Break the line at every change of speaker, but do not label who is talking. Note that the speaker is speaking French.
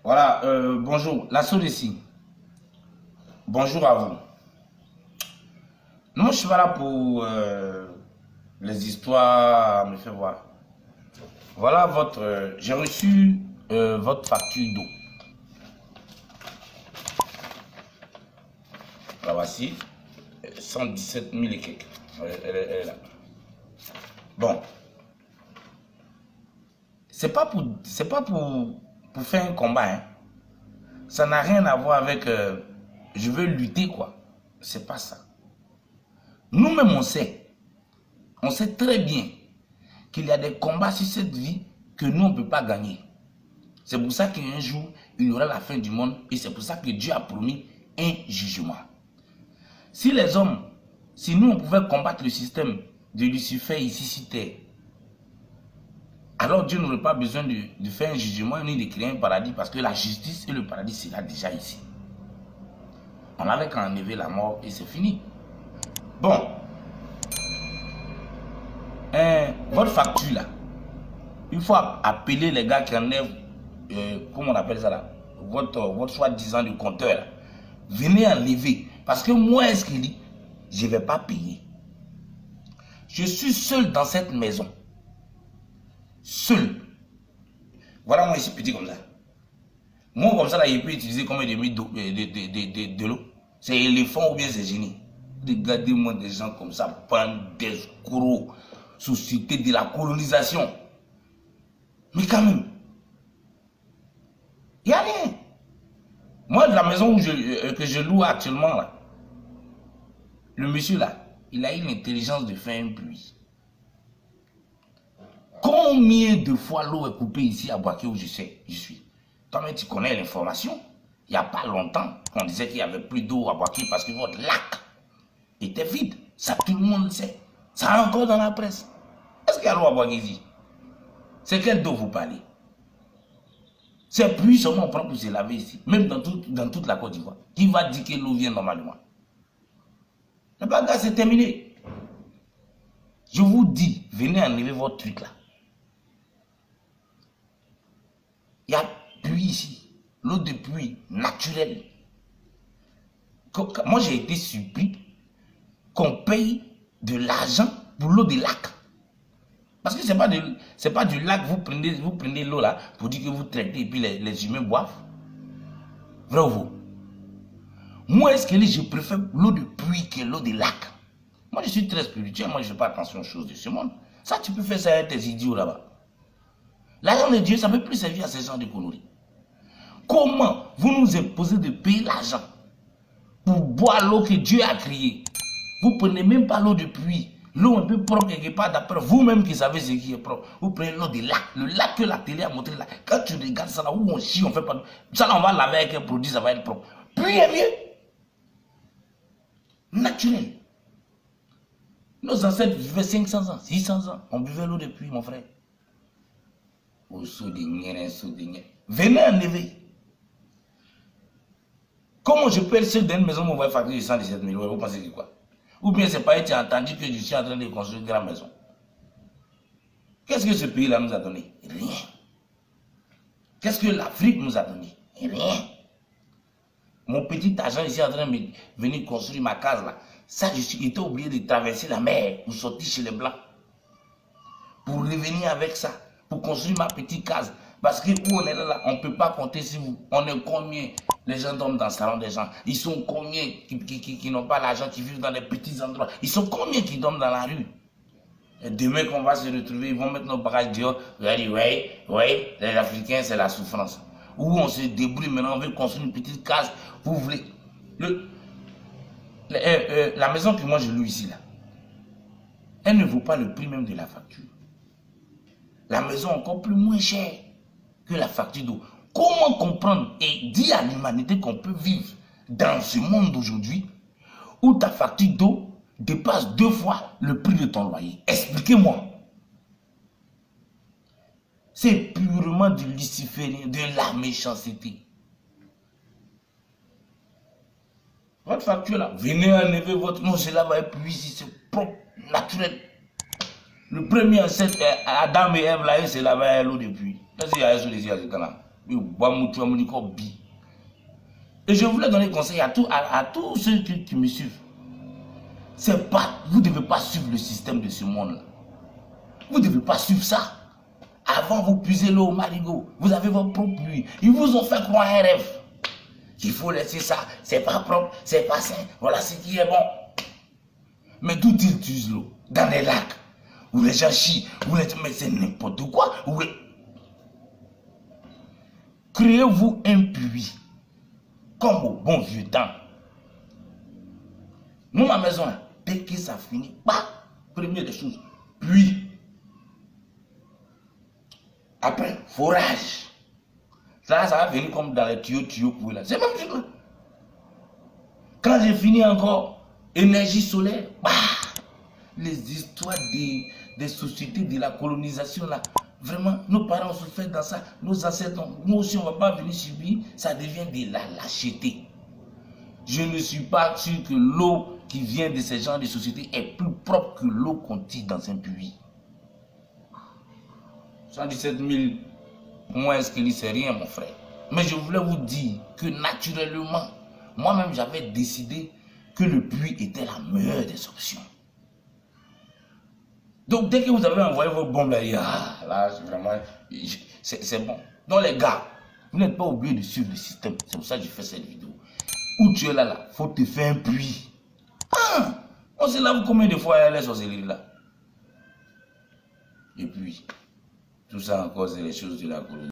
Voilà, bonjour, la soeur ici. Bonjour à vous. Non, je suis pas là pour les histoires, me faire voir. Voilà votre... j'ai reçu votre facture d'eau. La voici. 117 000 et quelques. Elle est là. Bon. C'est pas pour faire un combat. Hein. Ça n'a rien à voir avec... je veux lutter, quoi. C'est pas ça. Nous-mêmes, on sait très bien qu'il y a des combats sur cette vie que nous, on ne peut pas gagner. C'est pour ça qu'un jour, il y aura la fin du monde et c'est pour ça que Dieu a promis un jugement. Si les hommes, si nous, on pouvait combattre le système de Lucifer ici sur terre, alors Dieu n'aurait pas besoin de faire un jugement ni de créer un paradis parce que la justice et le paradis sera déjà ici. On n'avait qu'à enlever la mort et c'est fini. Bon. Votre facture là, il faut appeler les gars qui enlèvent, comment on appelle ça là, votre soi-disant de compteur là. Venez enlever. Parce que moi, est-ce qu'il dit, je ne vais pas payer. Je suis seul dans cette maison. Seul. Voilà moi ici petit comme ça. Moi comme ça là, il peut utiliser combien de mille de l'eau. C'est éléphant ou bien c'est génie. Regardez-moi des gens comme ça, bande d'escrocs, société de la colonisation. Mais quand même, il n'y a rien. Moi, de la maison que je loue actuellement, là, le monsieur là, il a eu l'intelligence de faire une pluie. Combien de fois l'eau est coupée ici à Boaké où je suis? Toi-même, tu connais l'information. Il n'y a pas longtemps, on disait qu'il n'y avait plus d'eau à Boaké parce que votre lac était vide. Ça, tout le monde le sait. Ça a encore dans la presse. Est-ce qu'il y a l'eau à Boaké ici? C'est quelle eau vous parlez? C'est plus seulement on prend pour se laver ici. Même dans toute la Côte d'Ivoire. Qui va dire que l'eau vient normalement? Le bagage c'est terminé. Je vous dis, venez enlever votre truc là. Il y a pluie ici. L'eau de pluie naturelle. Moi j'ai été surpris qu'on paye de l'argent pour l'eau des lacs. Parce que c'est pas du lac, vous prenez l'eau là pour dire que vous traitez et puis les humains boivent. Vrai ou faux? Moi, est-ce que je préfère l'eau de pluie que l'eau des lacs? Moi, je suis très spirituel, moi je ne fais pas attention aux choses de ce monde. Ça, tu peux faire ça avec tes idiots là-bas. L'argent de Dieu, ça ne peut plus servir à ces gens de conneries. Comment vous nous imposez de payer l'argent pour boire l'eau que Dieu a créée? Vous ne prenez même pas l'eau de pluie. L'eau un peu propre quelque part, d'après vous-même qui savez ce qui est propre. Vous prenez l'eau des lacs. Le lac que la télé a montré là. Quand tu regardes ça là, où on chie, on fait pas. Ça là, on va laver avec un produit, ça va être propre. Puis est mieux. Naturel. Nos ancêtres vivaient 500 ans, 600 ans. On buvait l'eau de pluie, mon frère. Venez enlever. Comment je peux être seul dans une maison où on va facturer 117 000 euros? Vous pensez que quoi? Ou bien c'est pas été entendu que je suis en train de construire une grande maison. Qu'est-ce que ce pays-là nous a donné? Rien. Qu'est-ce que l'Afrique nous a donné? Rien. Mon petit agent ici en train de venir construire ma case là. Ça, j'étais obligé de traverser la mer pour sortir chez les Blancs. Pour revenir avec ça. Pour construire ma petite case. Parce que où on est là, on ne peut pas compter sur vous. On est combien? Les gens dorment dans le salon des gens. Ils sont combien qui n'ont pas l'argent, qui vivent dans les petits endroits? Ils sont combien qui dorment dans la rue? Et demain qu'on va se retrouver, ils vont mettre nos bagages dehors. Oui, les Africains, c'est la souffrance. Où on se débrouille maintenant, on veut construire une petite case. Vous voulez... la maison que moi je loue ici, là, elle ne vaut pas le prix même de la facture. La maison encore plus moins chère que la facture d'eau. Comment comprendre et dire à l'humanité qu'on peut vivre dans ce monde d'aujourd'hui où ta facture d'eau dépasse 2 fois le prix de ton loyer? Expliquez-moi. C'est purement du luciférien, de la méchanceté. Votre facture là, venez enlever votre nom, cela va être plus ici, c'est propre, naturel. Le premier ancêtre, Adam et Ève là, c'est là-bas l'eau de pluie. Qu'est-ce qu'il y a sur les yeux à ce temps-là? Et je voulais donner conseil à tous ceux qui me suivent. Vous ne devez pas suivre le système de ce monde-là. Vous ne devez pas suivre ça. Avant, vous puisez l'eau au marigot. Vous avez votre propre pluie. Ils vous ont fait croire un rêve. Qu'il faut laisser ça. C'est pas propre, c'est pas sain. Voilà ce qui est bon. Mais d'où ils utilisent l'eau? Dans les lacs. Où les gens chient. Mais c'est n'importe quoi. Créez-vous un puits. Comme au bon vieux temps. Nous, ma maison, dès que ça finit, première des choses, puits. Après, forage. Ça va venir comme dans les tuyaux là. C'est même chose. Quand j'ai fini encore, énergie solaire, les histoires des sociétés de la colonisation là, vraiment, nos parents se font dans ça, nos ancêtres, nous aussi on ne va pas venir subir, ça devient de la lâcheté. Je ne suis pas sûr que l'eau qui vient de ces genres de sociétés est plus propre que l'eau qu'on tire dans un puits. 117 000, moi est-ce qu'il c'est rien mon frère. Mais je voulais vous dire que naturellement, moi-même j'avais décidé que le puits était la meilleure des options. Donc dès que vous avez envoyé vos bombes là, là vraiment, c'est bon. Donc les gars, vous n'êtes pas obligés de suivre le système. C'est pour ça que j'ai fait cette vidéo. Où tu es là, faut te faire un puits. On se lave combien de fois les sorcelleries là? Et puis, tout ça encore, c'est les choses de la colonie.